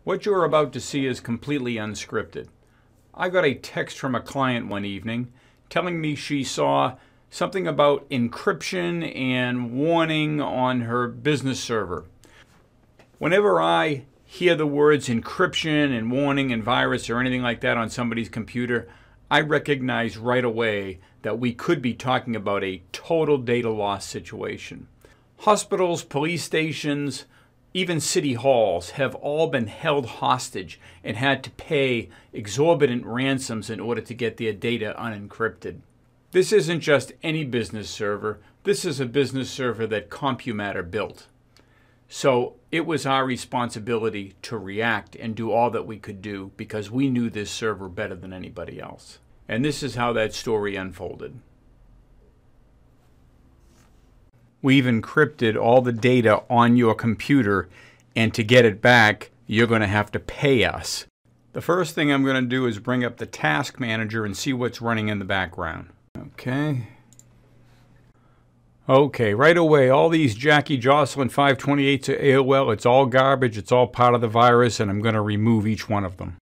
What you're about to see is completely unscripted. I got a text from a client one evening telling me she saw something about encryption and warning on her business server. Whenever I hear the words encryption and warning and virus or anything like that on somebody's computer, I recognize right away that we could be talking about a total data loss situation. Hospitals, police stations, even city halls have all been held hostage and had to pay exorbitant ransoms in order to get their data unencrypted. This isn't just any business server. This is a business server that CompuMatter built. So it was our responsibility to react and do all that we could do because we knew this server better than anybody else. And this is how that story unfolded. We've encrypted all the data on your computer, and to get it back, you're going to have to pay us. The first thing I'm going to do is bring up the task manager and see what's running in the background. Okay, right away, all these Jackie Jocelyn 528s at AOL, it's all garbage, it's all part of the virus, and I'm going to remove each one of them.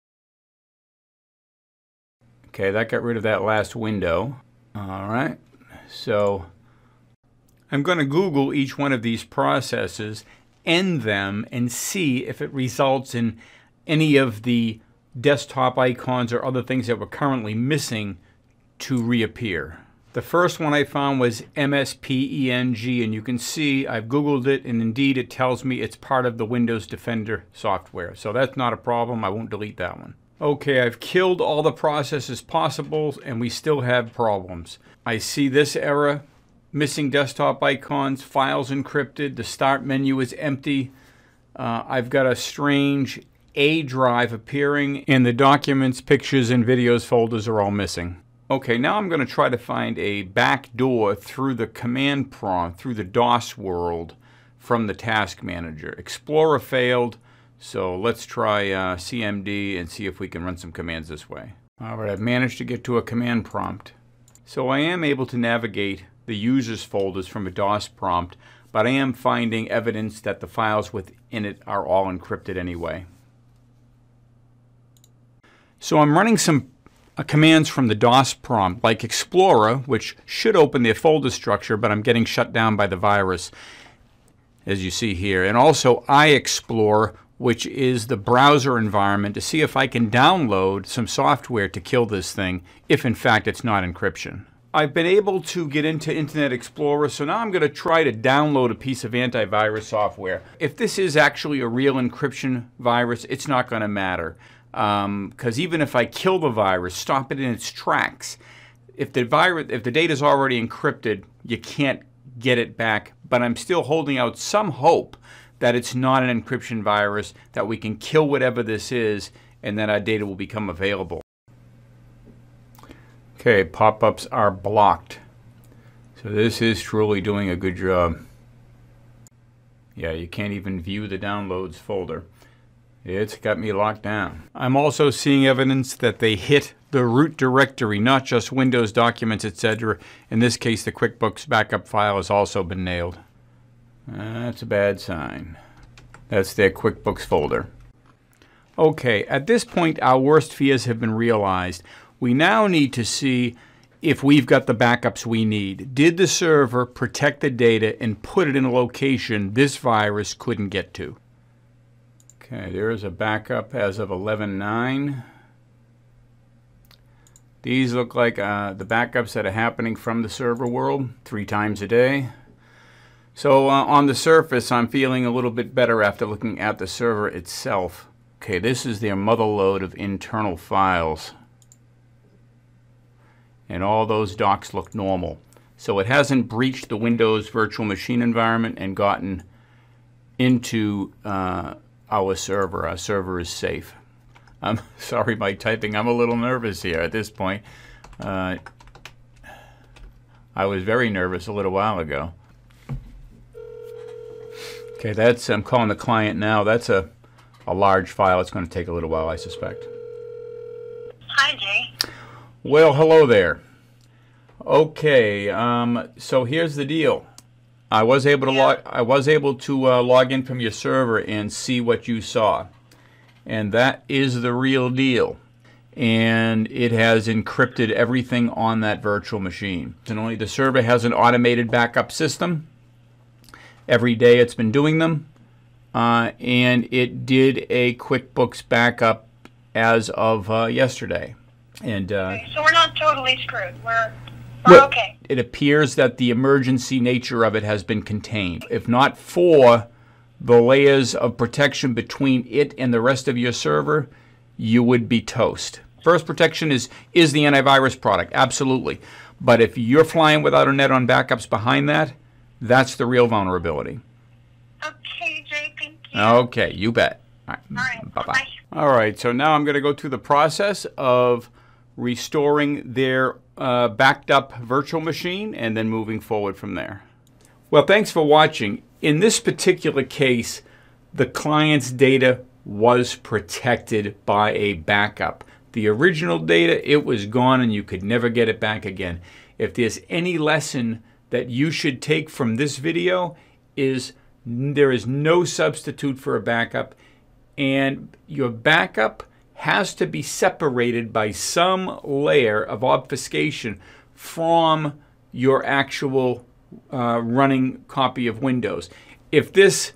Okay, that got rid of that last window. All right, so I'm going to Google each one of these processes, end them, and see if it results in any of the desktop icons or other things that we're currently missing to reappear. The first one I found was MSPENG, and you can see I've Googled it, and indeed it tells me it's part of the Windows Defender software. So that's not a problem. I won't delete that one. Okay, I've killed all the processes possible, and we still have problems. I see this error. Missing desktop icons, files encrypted, the start menu is empty. I've got a strange A drive appearing, and the documents, pictures, and videos folders are all missing. Okay, now I'm going to try to find a back door through the command prompt, through the DOS world from the task manager. Explorer failed, so let's try CMD and see if we can run some commands this way. All right, I've managed to get to a command prompt. So I am able to navigate the users folders from a DOS prompt, but I am finding evidence that the files within it are all encrypted anyway. So I'm running some commands from the DOS prompt, like Explorer, which should open their folder structure, but I'm getting shut down by the virus, as you see here. And also iExplore, which is the browser environment, to see if I can download some software to kill this thing, if in fact it's not encryption. I've been able to get into Internet Explorer, so now I'm going to try to download a piece of antivirus software. If this is actually a real encryption virus, it's not going to matter. Because even if I kill the virus, stop it in its tracks, if the data is already encrypted, you can't get it back. But I'm still holding out some hope that it's not an encryption virus, that we can kill whatever this is, and that our data will become available. Okay, pop-ups are blocked. So this is truly doing a good job. Yeah, you can't even view the downloads folder. It's got me locked down. I'm also seeing evidence that they hit the root directory, not just Windows documents, etc. In this case, the QuickBooks backup file has also been nailed. That's a bad sign. That's their QuickBooks folder. Okay, at this point, our worst fears have been realized. We now need to see if we've got the backups we need. Did the server protect the data and put it in a location this virus couldn't get to? Okay, there is a backup as of 11/9. These look like the backups that are happening from the server world 3 times a day. So on the surface, I'm feeling a little bit better after looking at the server itself. Okay, this is their mother load of internal files. And all those docs look normal. So it hasn't breached the Windows virtual machine environment and gotten into our server. Our server is safe. I'm sorry my typing. I'm a little nervous here at this point. I was very nervous a little while ago. Okay, I'm calling the client now. That's a large file. It's going to take a little while, I suspect. Hi, Jay. Well, hello there. Okay, so here's the deal. I was able to log in from your server and see what you saw. and that is the real deal. And it has encrypted everything on that virtual machine. And only the server has an automated backup system. Every day it's been doing them. And it did a QuickBooks backup as of yesterday. And Okay, so we're not totally screwed. We're well, okay. it appears that the emergency nature of it has been contained. If not for the layers of protection between it and the rest of your server, you would be toast. First protection is the antivirus product, absolutely. But if you're flying without a net on backups behind that, that's the real vulnerability. Okay, Jay, thank you. Okay, you bet. All right, bye-bye. Bye. All right, so now I'm going to go through the process of restoring their backed up virtual machine and then moving forward from there. Well, thanks for watching. In this particular case, the client's data was protected by a backup. The original data, it was gone and you could never get it back again. If there's any lesson that you should take from this video, is there is no substitute for a backup, and your backup has to be separated by some layer of obfuscation from your actual running copy of Windows. If this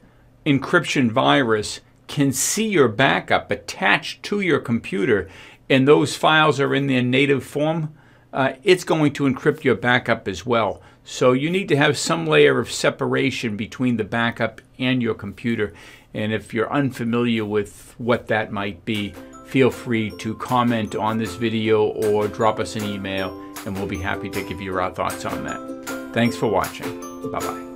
encryption virus can see your backup attached to your computer and those files are in their native form, it's going to encrypt your backup as well. So you need to have some layer of separation between the backup and your computer. And if you're unfamiliar with what that might be, feel free to comment on this video or drop us an email, and we'll be happy to give you our thoughts on that. Thanks for watching. Bye-bye.